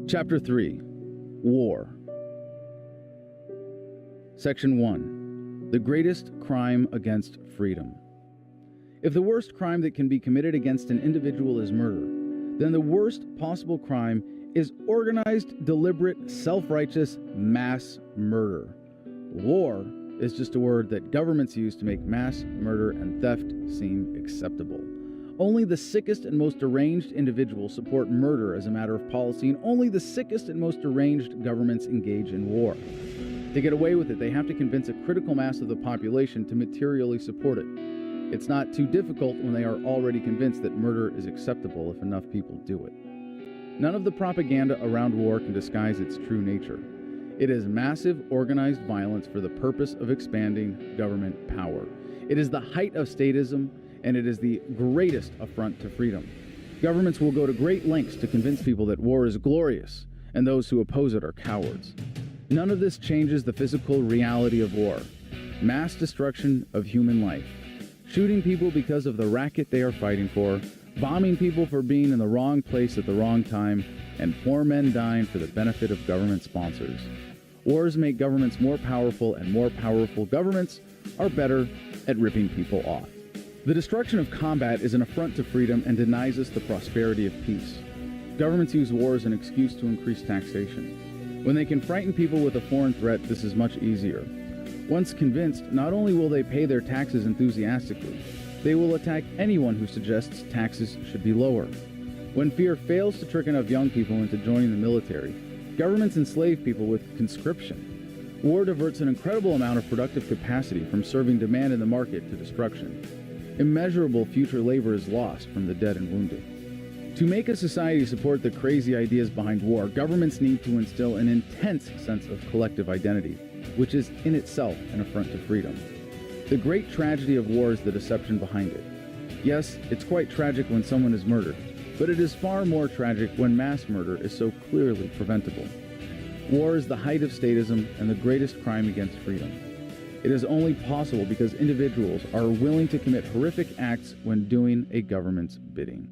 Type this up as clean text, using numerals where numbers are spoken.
Chapter 3. War. Section 1. The greatest crime against freedom. If the worst crime that can be committed against an individual is murder, then the worst possible crime is organized, deliberate, self-righteous mass murder. War is just a word that governments use to make mass murder and theft seem acceptable. Only the sickest and most deranged individuals support murder as a matter of policy, and only the sickest and most deranged governments engage in war. To get away with it, they have to convince a critical mass of the population to materially support it. It's not too difficult when they are already convinced that murder is acceptable if enough people do it. None of the propaganda around war can disguise its true nature. It is massive, organized violence for the purpose of expanding government power. It is the height of statism, and it is the greatest affront to freedom. Governments will go to great lengths to convince people that war is glorious, and those who oppose it are cowards. None of this changes the physical reality of war. Mass destruction of human life. Shooting people because of the racket they are fighting for, bombing people for being in the wrong place at the wrong time, and poor men dying for the benefit of government sponsors. Wars make governments more powerful, and more powerful governments are better at ripping people off. The destruction of combat is an affront to freedom and denies us the prosperity of peace. Governments use war as an excuse to increase taxation. When they can frighten people with a foreign threat, this is much easier. Once convinced, not only will they pay their taxes enthusiastically, they will attack anyone who suggests taxes should be lower. When fear fails to trick enough young people into joining the military, governments enslave people with conscription. War diverts an incredible amount of productive capacity from serving demand in the market to destruction. Immeasurable future labor is lost from the dead and wounded. To make a society support the crazy ideas behind war, governments need to instill an intense sense of collective identity, which is in itself an affront to freedom. The great tragedy of war is the deception behind it. Yes, it's quite tragic when someone is murdered, but it is far more tragic when mass murder is so clearly preventable. War is the height of statism and the greatest crime against freedom. It is only possible because individuals are willing to commit horrific acts when doing a government's bidding.